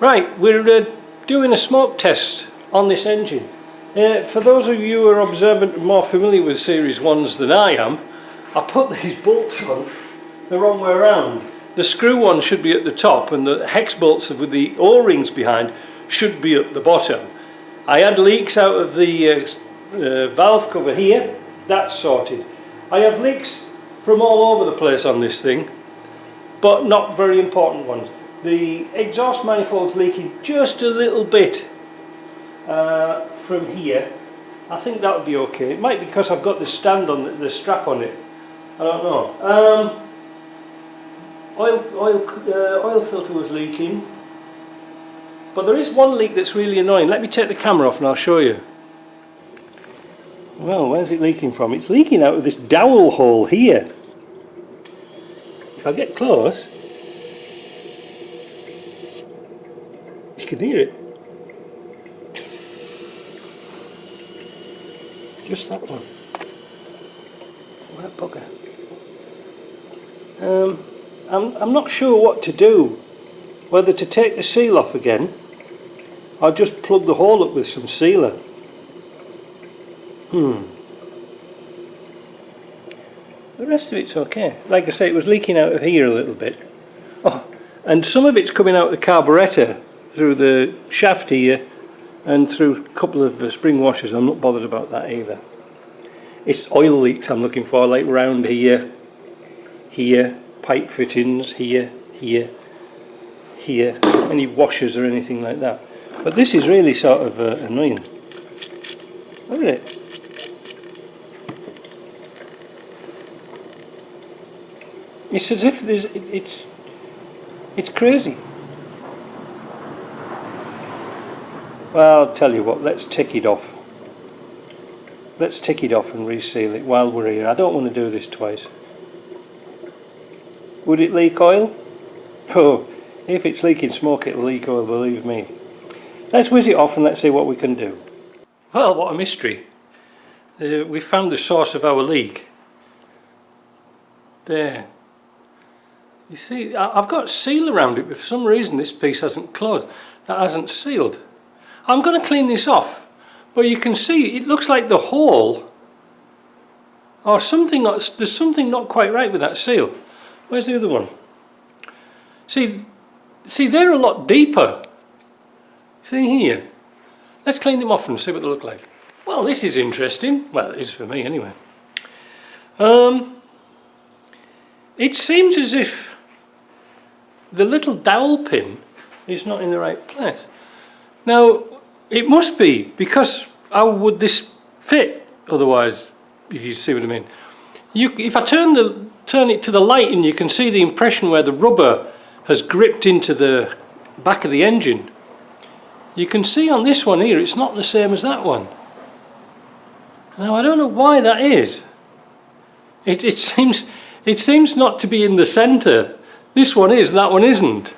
Right, we're doing a smoke test on this engine. For those of you who are observant and more familiar with Series 1s than I am, I put these bolts on the wrong way around. The screw one should be at the top and the hex bolts with the O-rings behind should be at the bottom. I had leaks out of the valve cover here, that's sorted. I have leaks from all over the place on this thing, but not very important ones. The exhaust manifold's leaking just a little bit from here. I think that would be okay. It might be because I've got the stand on the strap on it. I don't know. Oil filter was leaking, but there is one leak that's really annoying. Let me take the camera off and I'll show you. Well, where's it leaking from? It's leaking out of this dowel hole here. If I get close, you can hear it. Just that one. That bugger. I'm not sure what to do. Whether to take the seal off again or just plug the hole up with some sealer. The rest of it's okay. Like I say, it was leaking out of here a little bit. Oh, and some of it's coming out of the carburettor through the shaft here and through a couple of the spring washers. I'm not bothered about that either. It's oil leaks I'm looking for, like round here, here, pipe fittings, here, here, here, any washers or anything like that. But this is really sort of annoying. Look at it. It's as if there's, it's crazy. Well, I'll tell you what, let's tick it off. Let's tick it off and reseal it while we're here. I don't want to do this twice. Would it leak oil? Oh, if it's leaking smoke, it'll leak oil, believe me. Let's whiz it off and let's see what we can do. Well, what a mystery. We found the source of our leak. There. You see, I've got seal around it, but for some reason this piece hasn't closed. That hasn't sealed. I'm going to clean this off, but you can see it looks like the hole or something. There's something not quite right with that seal. Where's the other one? See, they're a lot deeper. See here. Let's clean them off and see what they look like. Well, this is interesting. Well, it is for me anyway. It seems as if the little dowel pin is not in the right place. Now, it must be, because how would this fit otherwise, if you see what I mean? If I turn it to the light and you can see the impression where the rubber has gripped into the back of the engine, you can see on this one here it's not the same as that one. Now I don't know why that is. It seems not to be in the centre. This one is, that one isn't.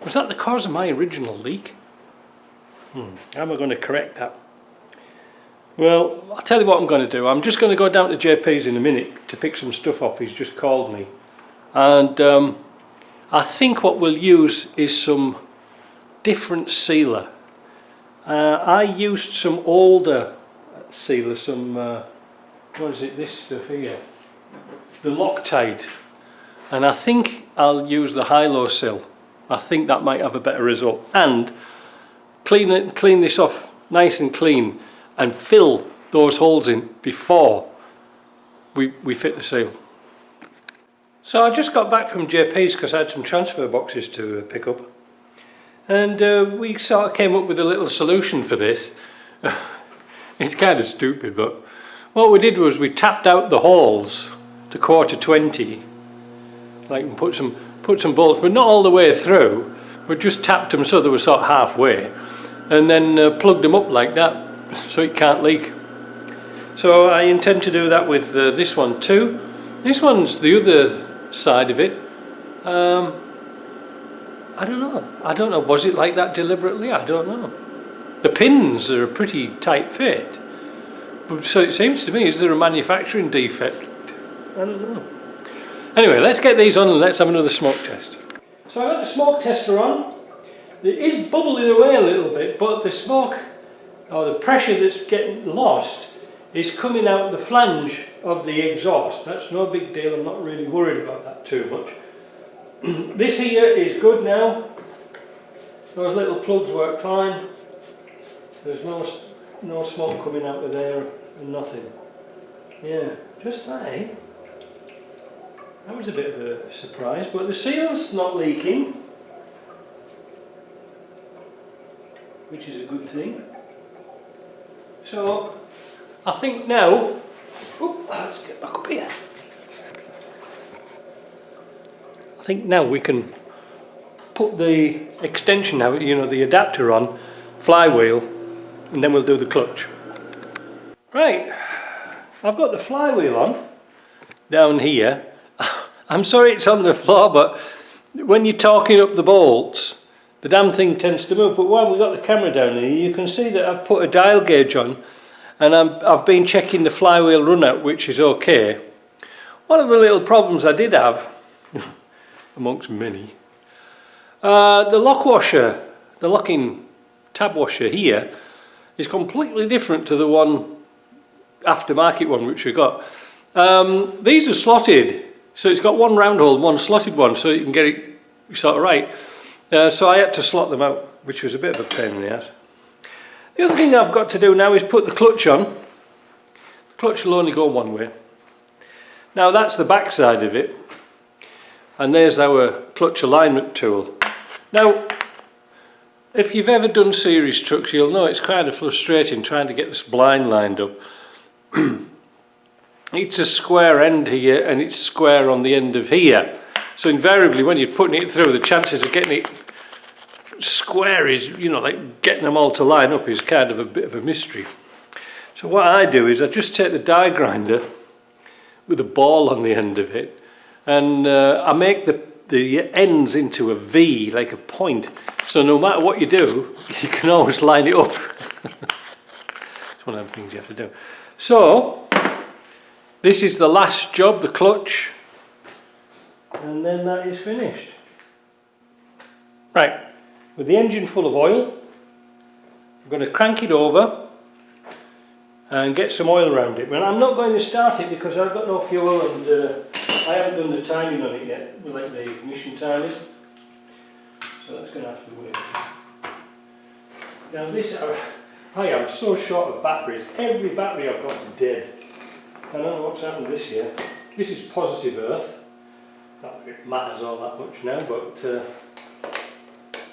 Was that the cause of my original leak? How am I going to correct that? Well, I'll tell you what I'm going to do. I'm just going to go down to JP's in a minute to pick some stuff up. He's just called me. And I think what we'll use is some different sealer. I used some older sealer, some, what is it, this stuff here? The Loctite. And I think I'll use the high-low seal. I think that might have a better result. And clean this off nice and clean and fill those holes in before we fit the seal. So I just got back from JP's because I had some transfer boxes to pick up, and we sort of came up with a little solution for this. It's kind of stupid, but what we did was we tapped out the holes to 1/4-20, like, and put some bolts, but not all the way through, but just tapped them so they were sort of halfway, and then plugged them up like that so it can't leak. So I intend to do that with this one too. This one's the other side of it. I don't know, was it like that deliberately? I don't know. The pins are a pretty tight fit, but so it seems to me, is there a manufacturing defect? I don't know. Anyway, let's get these on and let's have another smoke test. So I've got the smoke tester on. it is bubbling away a little bit, but the smoke or the pressure that's getting lost is coming out the flange of the exhaust. That's no big deal, I'm not really worried about that too much. This here is good now. Those little plugs work fine. There's no smoke coming out of there and nothing. Yeah, just that, eh? That was a bit of a surprise, but the seal's not leaking, which is a good thing. So, I think now, let's get back up here. I think now we can put the extension out, you know, the adapter on, flywheel, and then we'll do the clutch. Right, I've got the flywheel on, down here. I'm sorry it's on the floor, but when you're torquing up the bolts, the damn thing tends to move. But while we've got the camera down here, you can see that I've put a dial gauge on, and I've been checking the flywheel run out, which is okay. One of the little problems I did have, amongst many, the lock washer, the locking tab washer here, is completely different to the one, aftermarket one, which we got. These are slotted, so it's got one round hole and one slotted one, so you can get it sort of right. So I had to slot them out, which was a bit of a pain in the ass. The other thing I've got to do now is put the clutch on. The clutch will only go one way. Now that's the back side of it, and there's our clutch alignment tool. Now, if you've ever done series trucks, you'll know it's kind of frustrating trying to get this blind lined up. It's a square end here and it's square on the end of here. So invariably when you're putting it through, the chances of getting it square is, you know, like getting them all to line up is kind of a bit of a mystery. So what I do is I just take the die grinder with a ball on the end of it, and I make the ends into a V, like a point. So no matter what you do, you can always line it up. It's one of the things you have to do. So, this is the last job, the clutch, and then that is finished. Right, with the engine full of oil, I'm going to crank it over and get some oil around it. But I'm not going to start it because I've got no fuel, and I haven't done the timing on it yet, like the ignition timing. So that's going to have to wait. Now this, I am so short of batteries. Every battery I've got is dead. I don't know what's happened this year. This is positive earth. Not that it matters all that much now, but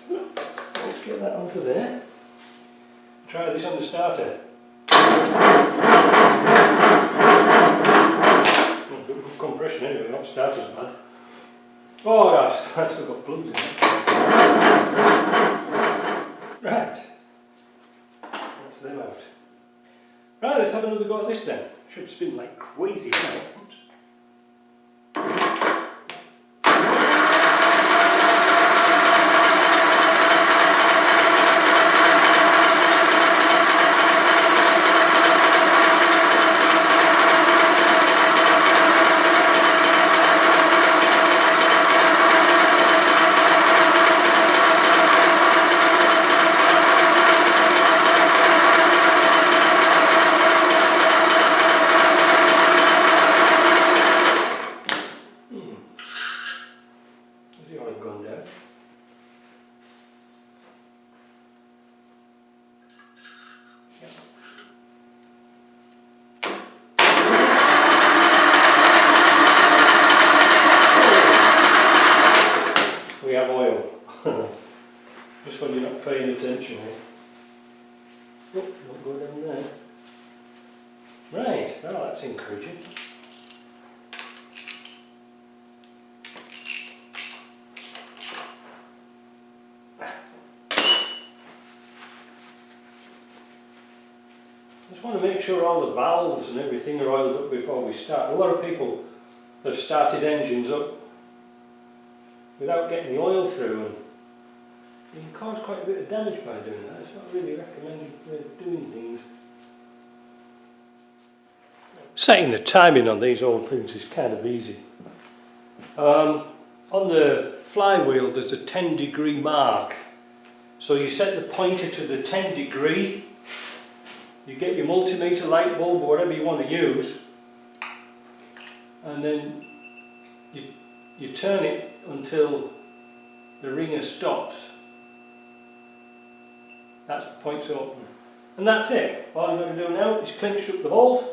let's get that onto there. Try this on the starter. Good compression anyway, not starter's bad. Oh, I've still got plugs in it. Right. That's them out. Right, let's have another go at this then. Should spin like crazy now. We have oil. Just when you're not paying attention. Oh, don't go down there. Right, well that's encouraging. Just want to make sure all the valves and everything are oiled up before we start. A lot of people have started engines up without getting the oil through, and you can cause quite a bit of damage by doing that. It's not really recommended for doing things. Setting the timing on these old things is kind of easy. On the flywheel there's a 10-degree mark So you set the pointer to the 10 degree, you get your multimeter, light bulb or whatever you want to use, and then you turn it until the ringer stops. That's the point's open. And that's it. All I'm going to do now is clinch up the bolt.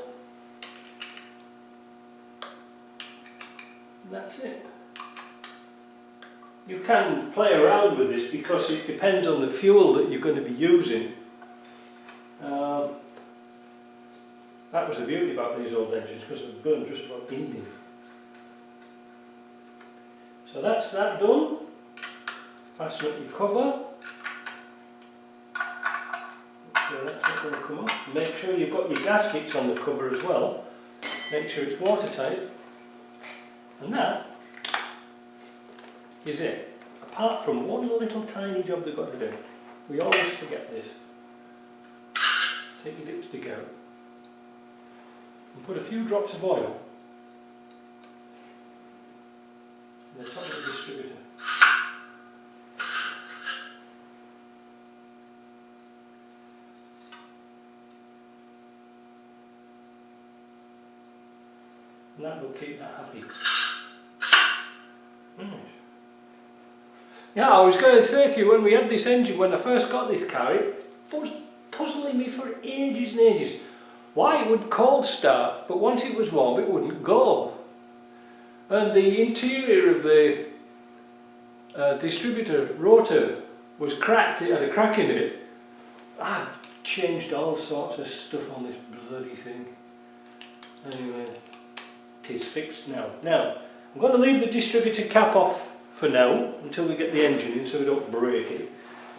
And that's it. You can play around with this because it depends on the fuel that you're going to be using. That was the beauty about these old engines, because it burned just about anything. So that's that done. Fasten up your cover. So that's not going to come off. Make sure you've got your gaskets on the cover as well. Make sure it's watertight. And that is it. Apart from one little tiny job they've got to do. We always forget this. Take your dipstick out and put a few drops of oil on the top of the distributor. And that will keep that happy. Yeah, I was going to say to you, when we had this engine, when I first got this car, it was puzzling me for ages and ages. Why it would cold start, but once it was warm it wouldn't go. And the interior of the distributor rotor was cracked, it had a crack in it. I changed all sorts of stuff on this bloody thing. Anyway, it is fixed now. Now, I'm going to leave the distributor cap off for now, until we get the engine in so we don't break it.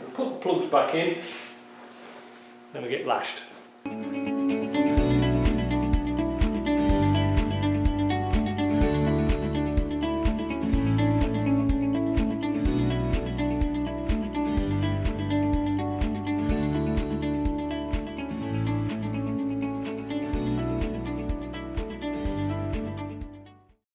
I'll put the plugs back in, then we get lashed.